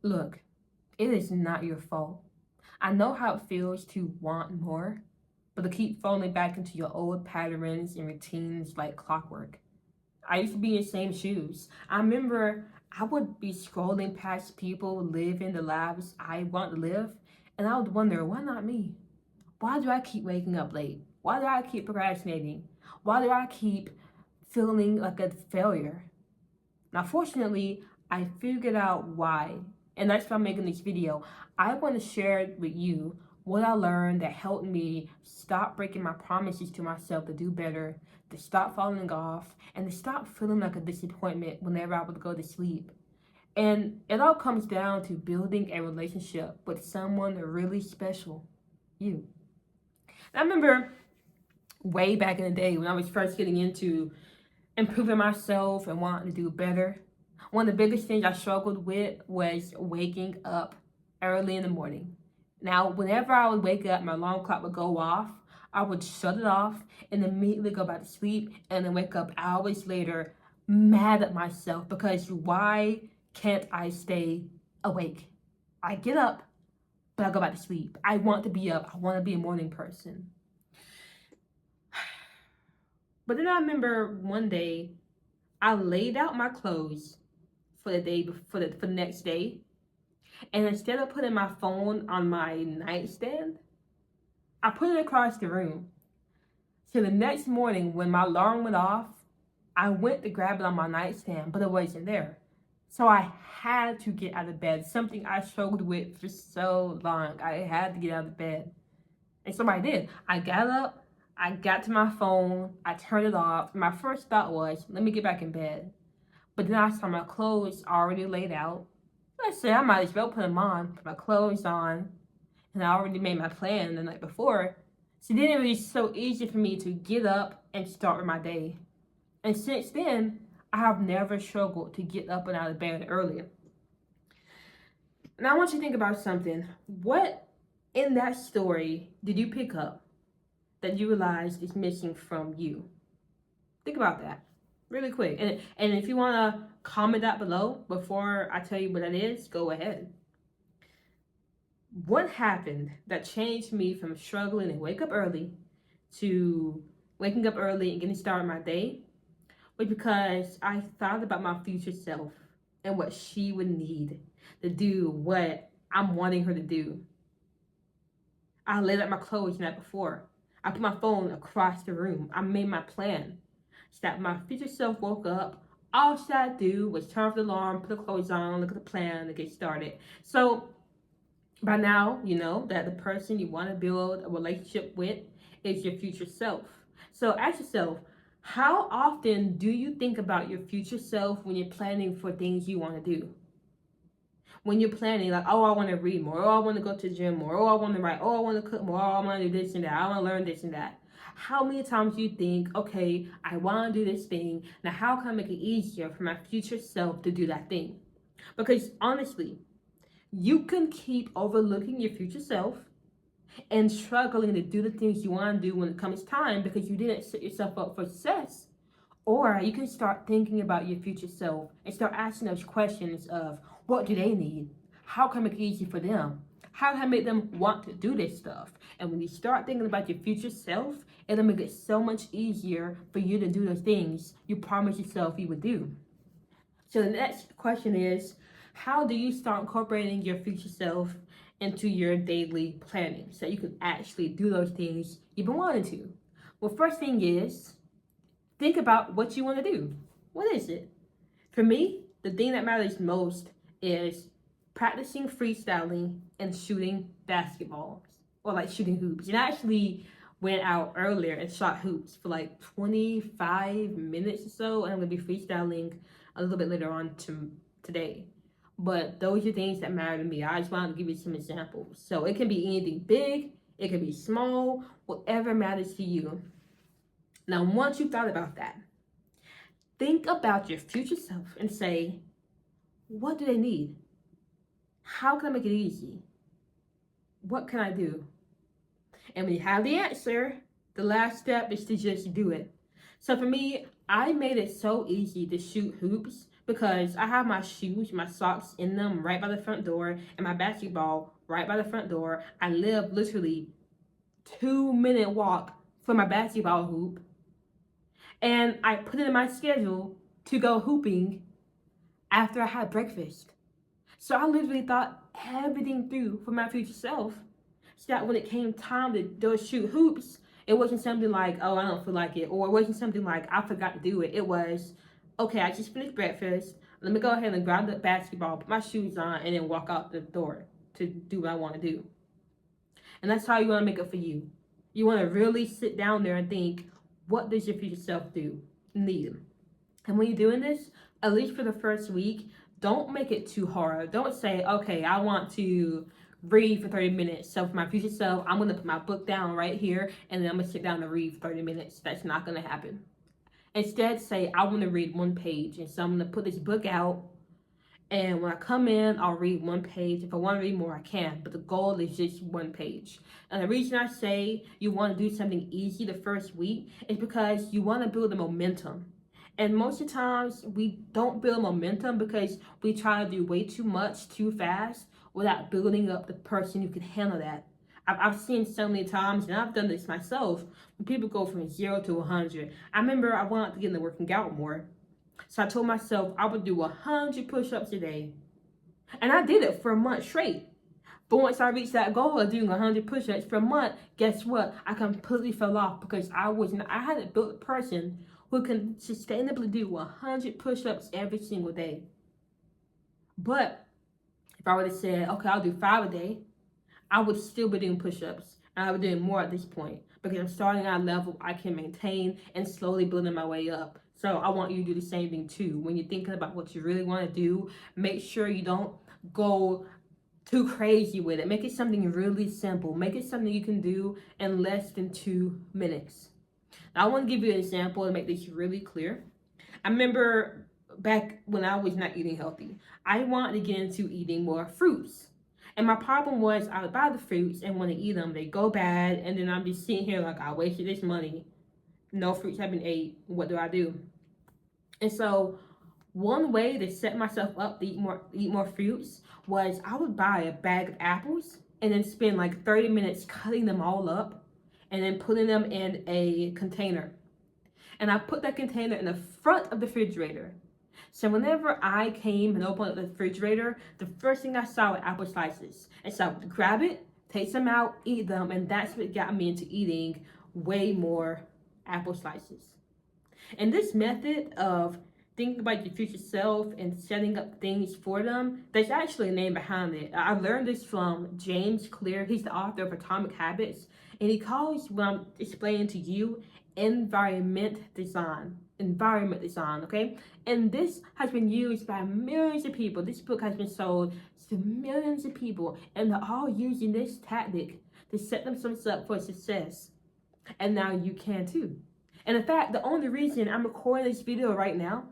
Look, it is not your fault. I know how it feels to want more, but to keep falling back into your old patterns and routines like clockwork. I used to be in the same shoes. I remember I would be scrolling past people living the lives I want to live, and I would wonder, why not me? Why do I keep waking up late? Why do I keep procrastinating? Why do I keep feeling like a failure? Now, fortunately, I figured out why, and that's why I'm making this video. I want to share with you what I learned that helped me stop breaking my promises to myself to do better, to stop falling off, and to stop feeling like a disappointment whenever I would go to sleep. And it all comes down to building a relationship with someone really special, you. I remember way back in the day when I was first getting into improving myself and wanting to do better. One of the biggest things I struggled with was waking up early in the morning. Now, whenever I would wake up, my alarm clock would go off. I would shut it off and immediately go back to sleep and then wake up hours later mad at myself because why can't I stay awake? I get up, but I go back to sleep. I want to be up. I want to be a morning person. But then I remember one day I laid out my clothes for the day for the next day, and instead of putting my phone on my nightstand, I put it across the room. So the next morning when my alarm went off, I went to grab it on my nightstand, but it wasn't there. So I had to get out of bed, something I struggled with for so long. I had to get out of bed. And so I did. I got up, I got to my phone, I turned it off. My first thought was, let me get back in bed. But then I saw my clothes already laid out. I said, I might as well put them on, put my clothes on. And I already made my plan the night before. So then it was so easy for me to get up and start with my day. And since then, I have never struggled to get up and out of bed earlier. Now I want you to think about something. What in that story did you pick up that you realize is missing from you? Think about that really quick. And if you want to comment that below before I tell you what that is, go ahead. What happened that changed me from struggling to wake up early to waking up early and getting started my day was because I thought about my future self and what she would need to do what I'm wanting her to do. I laid out my clothes the night before. I put my phone across the room. I made my plan. So that my future self woke up, all she had to do was turn off the alarm, put the clothes on, look at the plan, and get started. So by now, you know that the person you want to build a relationship with is your future self. So ask yourself, how often do you think about your future self when you're planning for things you want to do? When you're planning, like, oh, I want to read more, oh, I want to go to the gym more, oh, I want to write, oh, I want to cook more, oh, I want to do this and that, I want to learn this and that. How many times do you think, okay, I want to do this thing, now how can I make it easier for my future self to do that thing? Because honestly, you can keep overlooking your future self and struggling to do the things you want to do when it comes time because you didn't set yourself up for success. Or you can start thinking about your future self and start asking those questions of, what do they need? How can I make it easy for them? How can I make them want to do this stuff? And when you start thinking about your future self, it'll make it so much easier for you to do those things you promised yourself you would do. So the next question is, how do you start incorporating your future self into your daily planning so you can actually do those things you've been wanting to? Well, first thing is, think about what you want to do. What is it? For me, the thing that matters most is practicing freestyling and shooting basketballs or like shooting hoops. And I actually went out earlier and shot hoops for like 25 minutes or so, and I'm gonna be freestyling a little bit later on today. But those are things that matter to me. I just wanted to give you some examples. So it can be anything big, it can be small, whatever matters to you. Now, once you've thought about that, think about your future self and say, what do they need? How can I make it easy? What can I do? And when you have the answer, the last step is to just do it. So for me, I made it so easy to shoot hoops because I have my shoes, my socks in them right by the front door, and my basketball right by the front door. I live literally 2-minute walk from my basketball hoop, and I put it in my schedule to go hooping after I had breakfast. So I literally thought everything through for my future self, so that when it came time to go shoot hoops, it wasn't something like, oh, I don't feel like it, or it wasn't something like, I forgot to do it. It was, okay, I just finished breakfast. Let me go ahead and grab the basketball, put my shoes on, and then walk out the door to do what I want to do. And that's how you want to make it for you. You want to really sit down there and think, what does your future self need? And when you're doing this, at least for the first week, don't make it too hard. Don't say, okay, I want to read for 30 minutes. So for my future self, I'm going to put my book down right here, and then I'm going to sit down and read for 30 minutes. That's not going to happen. Instead, say, I want to read 1 page. And so I'm going to put this book out, and when I come in, I'll read 1 page. If I want to read more, I can. But the goal is just 1 page. And the reason I say you want to do something easy the first week is because you want to build the momentum. And most of the times, we don't build momentum because we try to do way too much too fast without building up the person who can handle that. I've seen so many times, and I've done this myself, when people go from 0 to 100. I remember I wanted to get into working out more. So I told myself I would do 100 push-ups a day. And I did it for a month straight. But once I reached that goal of doing 100 push-ups for a month, guess what? I completely fell off because I hadn't built a person who can sustainably do 100 push-ups every single day. But if I would have said, okay, I'll do 5 a day, I would still be doing push-ups. And I would be doing more at this point because I'm starting at a level I can maintain and slowly building my way up. So I want you to do the same thing too. When you're thinking about what you really want to do, make sure you don't go too crazy with it. Make it something really simple. Make it something you can do in less than 2 minutes. Now, I want to give you an example and make this really clear. I remember back when I was not eating healthy, I wanted to get into eating more fruits. And my problem was I would buy the fruits and when I eat them, they go bad. And then I'm just sitting here like, I wasted this money. No fruits have been ate. What do? And so one way to set myself up to eat more fruits was I would buy a bag of apples and then spend like 30 minutes cutting them all up and then putting them in a container. And I put that container in the front of the refrigerator. So whenever I came and opened up the refrigerator, the first thing I saw were apple slices. And so I would grab it, take some out, eat them, and that's what got me into eating way more apple slices. And this method of thinking about your future self and setting up things for them, there's actually a name behind it. I learned this from James Clear. He's the author of Atomic Habits. And he calls what I'm explaining to you environment design, okay? And this has been used by millions of people. This book has been sold to millions of people, and they're all using this tactic to set themselves up for success. And now you can too. And in fact, the only reason I'm recording this video right now,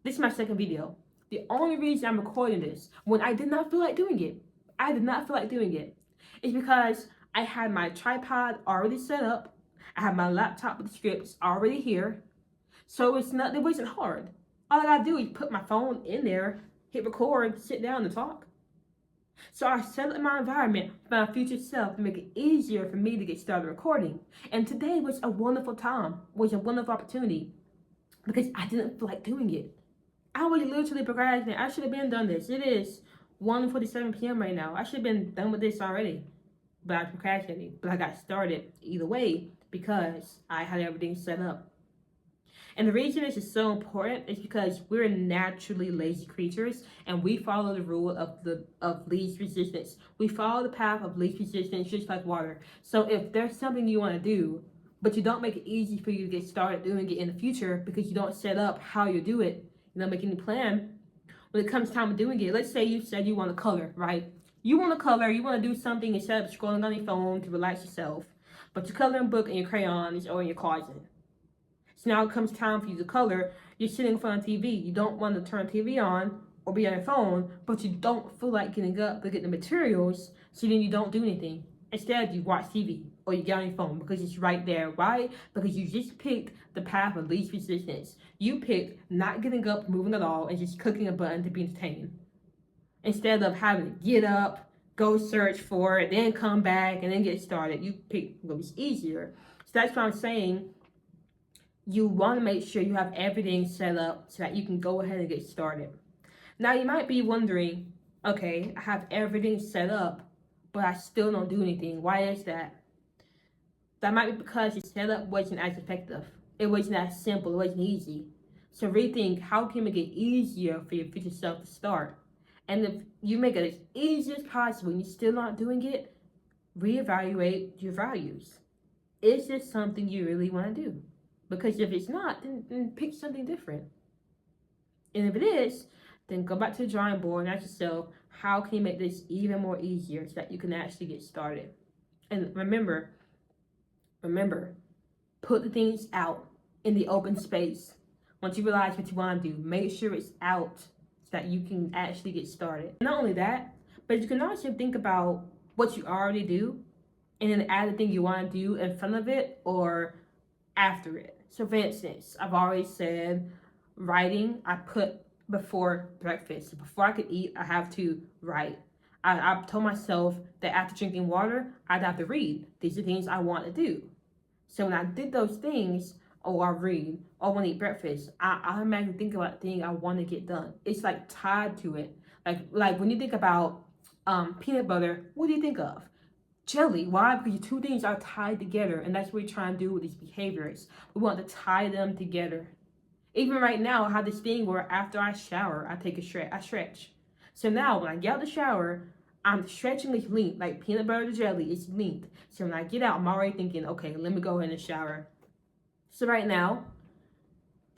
this is my second video. The only reason I'm recording this when I did not feel like doing it, is because I had my tripod already set up. I had my laptop with the scripts already here. So it wasn't hard. All I gotta do is put my phone in there, hit record, sit down and talk. So I set up my environment for my future self to make it easier for me to get started recording. And today was a wonderful time, was a wonderful opportunity because I didn't feel like doing it. I was literally procrastinating. I should have been done this. It is 1:47 p.m. right now. I should have been done with this already. But I was procrastinating. But I got started either way because I had everything set up. And the reason this is so important is because we're naturally lazy creatures and we follow the rule of least resistance. We follow the path of least resistance just like water. So if there's something you want to do, but you don't make it easy for you to get started doing it in the future because you don't set up how you do it, you don't make any plan, when it comes time to doing it, let's say you said you want to color, right? You want to color, you want to do something instead of scrolling on your phone to relax yourself, but you're coloring a book in your crayons or in your closet. So now it comes time for you to color. You're sitting in front of TV. You don't want to turn TV on or be on your phone, but you don't feel like getting up to get the materials, so then you don't do anything. Instead, you watch TV. or you get on your phone because it's right there. Why? Because you just picked the path of least resistance. You picked not getting up, moving at all, and just clicking a button to be entertained. Instead of having to get up, go search for it, then come back, and then get started, you pick what was easier. So that's what I'm saying. You want to make sure you have everything set up so that you can go ahead and get started. Now, you might be wondering, okay, I have everything set up, but I still don't do anything. Why is that? That might be because your setup wasn't as effective. It wasn't as simple. It wasn't easy. So rethink, how can you make it easier for your future self to start? And if you make it as easy as possible and you're still not doing it, reevaluate your values. Is this something you really want to do? Because if it's not, then pick something different. And if it is, then go back to the drawing board and ask yourself, how can you make this even more easier so that you can actually get started? And remember, put the things out in the open space. Once you realize what you want to do, make sure it's out so that you can actually get started. Not only that, but you can also think about what you already do and then add the thing you want to do in front of it or after it. So for instance, I've always said writing, I put before breakfast. So before I could eat, I have to write. I told myself that after drinking water, I'd have to read. These are things I want to do. So when I did those things, or I read, or when I eat breakfast, I automatically think about the thing I want to get done. It's like tied to it. Like when you think about peanut butter, what do you think of? Jelly. Why? Because the two things are tied together, and that's what we're trying to do with these behaviors. We want to tie them together. Even right now, I have this thing where after I shower, I take a stretch. I stretch. So now when I get out of the shower, I'm stretching is linked, like peanut butter to jelly is linked. So when I get out, I'm already thinking, okay, let me go in the shower. So right now,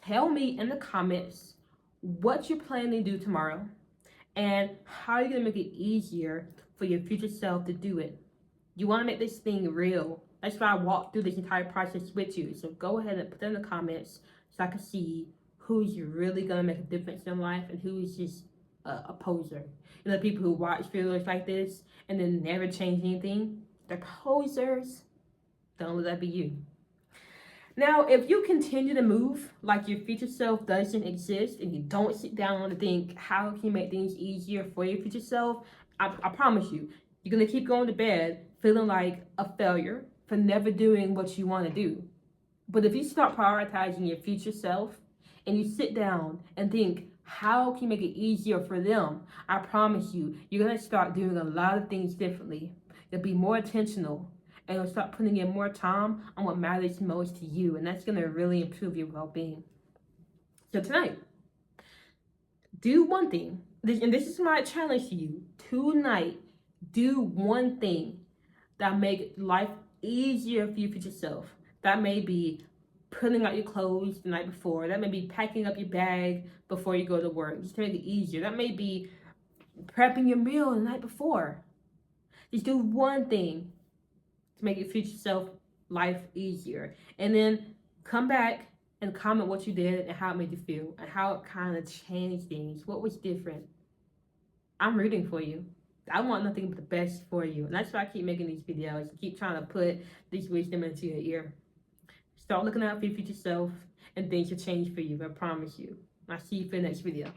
tell me in the comments what you're planning to do tomorrow and how you're going to make it easier for your future self to do it. You want to make this thing real. That's why I walked through this entire process with you. So go ahead and put that in the comments so I can see who's really going to make a difference in life and who's just a poser. You know, people who watch videos like this and then never change anything, they're posers. Don't let that be you. Now, if you continue to move like your future self doesn't exist and you don't sit down and think, how can you make things easier for your future self? I promise you, you're going to keep going to bed feeling like a failure for never doing what you want to do. But if you start prioritizing your future self and you sit down and think, how can you make it easier for them? I promise you, you're going to start doing a lot of things differently. You'll be more intentional and you'll start putting in more time on what matters most to you. And that's going to really improve your well-being. So tonight, do one thing. And this is my challenge to you. Tonight, do one thing that make life easier for your future self. That may be putting out your clothes the night before. That may be packing up your bag before you go to work, just to make it easier. That may be prepping your meal the night before. Just do one thing to make your future self life easier. And then come back and comment what you did and how it made you feel and how it kind of changed things. What was different? I'm rooting for you. I want nothing but the best for you. And that's why I keep making these videos. Keep trying to put this wisdom into your ear. Start looking out for your future self and things will change for you. I promise you. I'll see you for the next video.